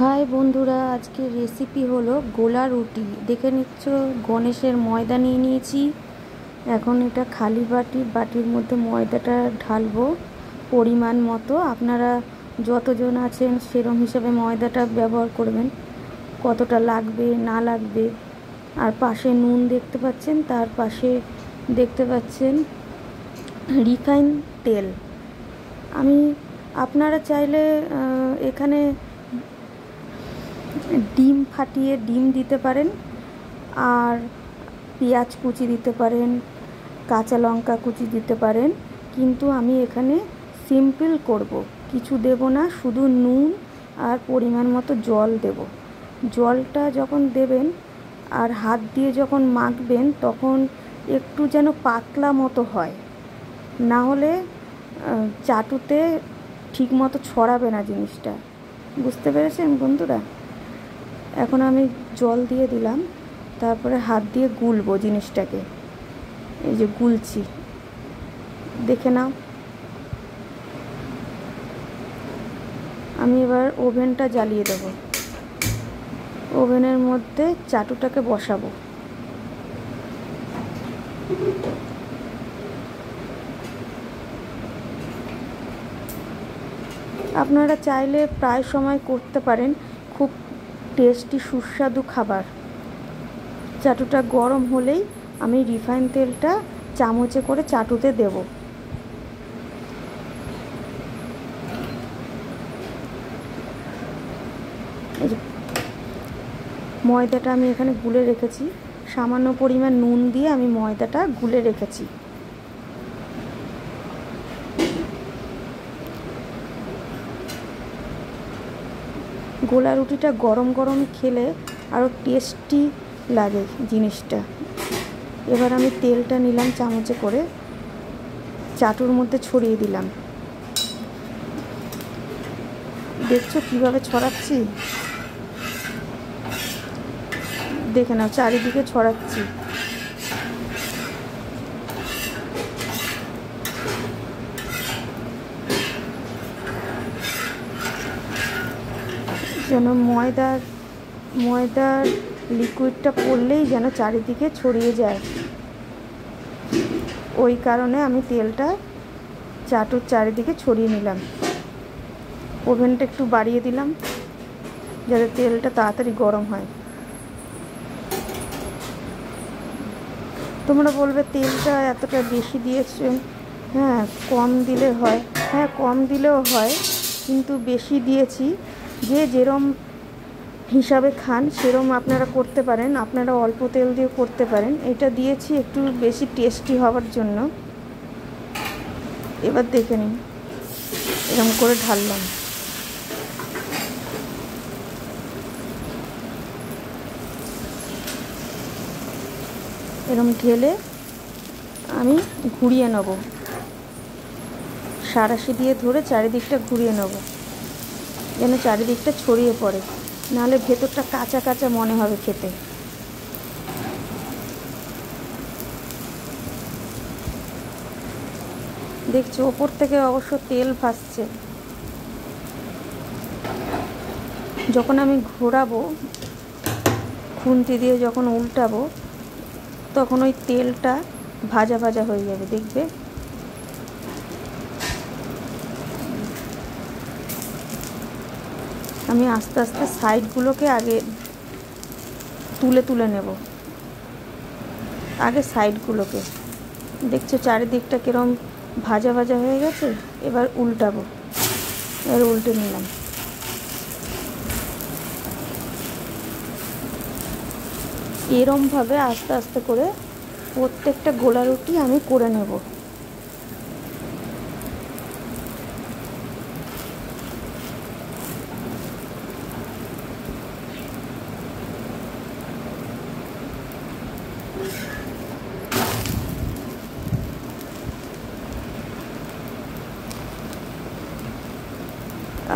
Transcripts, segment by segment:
High বন্ধুরা, আজকে recipe হলো গোলা রুটি। দেখে নিচ্ছ গণেশের ময়দা নিয়ে নিয়েছি। এখন এটা খালি বাটির মধ্যে ময়দাটা ঢালবো পরিমাণ মতো। আপনারা যতজন আছেন সেরকম হিসাবে ময়দাটা ব্যবহার করবেন, কতটা লাগবে না লাগবে। আর পাশে নুন দেখতে পাচ্ছেন, তার পাশে দেখতে পাচ্ছেন রিফাইন তেল। আপনারা চাইলে এখানে ডিম ফাটিয়ে ডিম দিতে পারেন, আর পেঁয়াজ কুচি দিতে পারেন, কাঁচা লঙ্কা কুচি দিতে পারেন। কিন্তু আমি এখানে সিম্পল করব, কিছু দেব না, শুধু নুন আর পরিমাণ মতো জল দেব। জলটা যখন দেবেন আর হাত দিয়ে যখন মাখবেন তখন একটু যেন পাতলা মতো হয়, না হলে চাটুতে ঠিক মতো ছড়াবে না জিনিসটা। বুঝতে পেরেছেন বন্ধুরা? এখন আমি জল দিয়ে দিলাম, তারপরে হাত দিয়ে গুলবো জিনিসটাকে। এই যে গুলছি, দেখে নাও। আমি এবার ওভেনটা জ্বালিয়ে দেব, ওভেনের মধ্যে চাটুটাকে বসাবো। আপনারা চাইলে প্রায় সময় করতে পারেন, খুব টেস্টি সুস্বাদু খাবার। চাটুটা গরম হলেই আমি রিফাইন তেলটা চামচে করে চাটুতে দেব। ময়দাটা আমি এখানে গুলে রেখেছি, সামান্য পরিমাণ নুন দিয়ে আমি ময়দাটা গুলে রেখেছি। গোলা রুটিটা গরম গরম খেলে আরও টেস্টি লাগে জিনিসটা। এবার আমি তেলটা নিলাম চামচে করে, চাটুর মধ্যে ছড়িয়ে দিলাম। দেখছো কিভাবে ছড়াচ্ছি? দেখে নাও, চারিদিকে ছড়াচ্ছি। যেন ময়দার লিকুইডটা পড়লেই যেন চারিদিকে ছড়িয়ে যায়, ওই কারণে আমি তেলটা চাটুর চারিদিকে ছড়িয়ে নিলাম। ওভেনটা একটু বাড়িয়ে দিলাম যাতে তেলটা তাড়াতাড়ি গরম হয়। তোমরা বলবে তেলটা এতটা বেশি দিয়েছে, হ্যাঁ কম দিলে হয়, হ্যাঁ কম দিলেও হয়, কিন্তু বেশি দিয়েছি। যে যেরম হিসাবে খান সেরম আপনারা করতে পারেন, আপনারা অল্প তেল দিয়ে করতে পারেন। এটা দিয়েছি একটু বেশি টেস্টি হওয়ার জন্য। এবার দেখে নিন, এরকম করে ঢাললাম। এরকম ঢেলে আমি ঘুরিয়ে নেব, সাঁড়াশি দিয়ে ধরে চারিদিকটা ঘুরিয়ে নেব যেন চারিদিকটা ছড়িয়ে পড়ে, নাহলে ভেতরটা কাঁচা কাঁচা মনে হবে খেতে। দেখছো ওপর থেকে অবশ্য তেল ভাসছে। যখন আমি ঘোরাবো, খুন্তি দিয়ে যখন উল্টাবো, তখন ওই তেলটা ভাজা ভাজা হয়ে যাবে, দেখবে। আমি আস্তে আস্তে সাইডগুলোকে আগে তুলে নেব, আগে সাইডগুলোকে। দেখছো চারিদিকটা কিরম ভাজা ভাজা হয়ে গেছে। এবার উল্টাবো, এবার উল্টে নিলাম। এরমভাবে আস্তে আস্তে করে প্রত্যেকটা গোলা রুটি আমি করে নেব।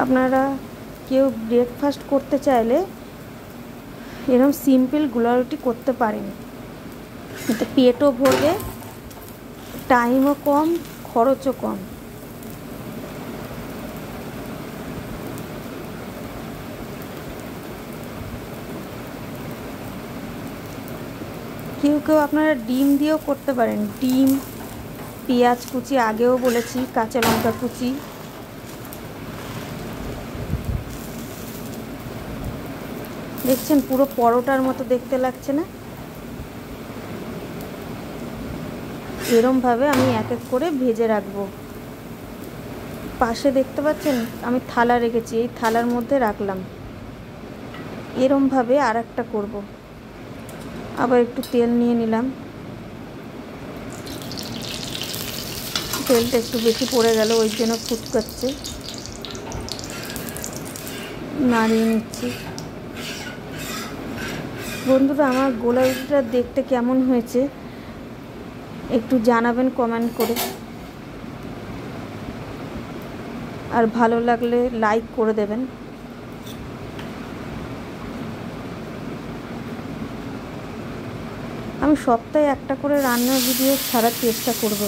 আপনারা কেউ ব্রেকফাস্ট করতে চাইলে এরকম সিম্পল গোলা রুটি করতে পারেন, এতে পেটও ভরবে, টাইমও কম, খরচও কম। কেউ কেউ আপনারা ডিম দিয়েও করতে পারেন, ডিম, পেঁয়াজ কুচি, আগেও বলেছি, কাঁচা লঙ্কা কুচি। দেখছেন পুরো পরোটার মতো দেখতে লাগছে না? এরমভাবে আমি এক এক করে ভেজে রাখবো। পাশে দেখতে পাচ্ছেন আমি থালা রেখেছি, এই থালার মধ্যে রাখলাম। এরমভাবে আর একটা করবো। আবার একটু তেল নিয়ে নিলাম, তেলটা একটু বেশি পড়ে গেল, ওই জন্য ফুটকাচ্ছে, নাড়িয়ে নিচ্ছি। বন্ধুরা, আমার গোলা রুটিটা দেখতে কেমন হয়েছে একটু জানাবেন কমেন্ট করে, আর ভালো লাগলে লাইক করে দেবেন। আমি সপ্তাহে একটা করে রান্নার ভিডিও ছাড়ার চেষ্টা করব।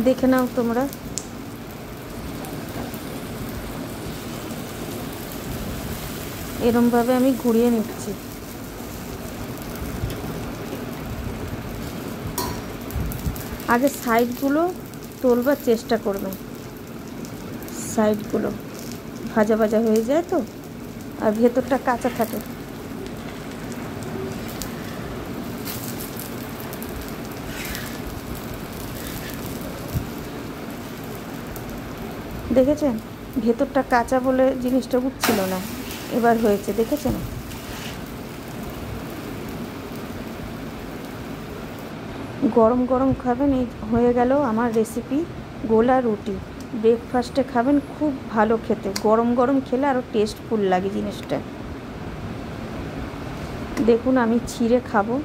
দেখে নাও তোমরা। এরমভাবে আমি ঘুরিয়ে নিচ্ছি। আগে সাইডগুলো তোলবার চেষ্টা করবেন, সাইডগুলো ভাজা ভাজা হয়ে যায় তো, আর ভেতরটা কাঁচা থাকে। দেখেছেন ভেতরটা কাঁচা বলে জিনিসটা উঠছিল না, এবার হয়েছে, দেখেছেন? গরম গরম খাবেন। এই হয়ে গেল আমার রেসিপি গোলা রুটি। ব্রেকফাস্টে খাবেন, খুব ভালো খেতে, গরম গরম খেলে আরও টেস্টফুল লাগে জিনিসটা। দেখুন আমি ছিঁড়ে খাবো।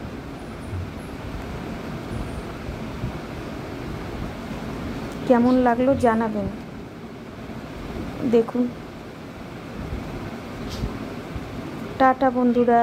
কেমন লাগলো জানাবেন। দেখুন, টাটা বন্ধুরা।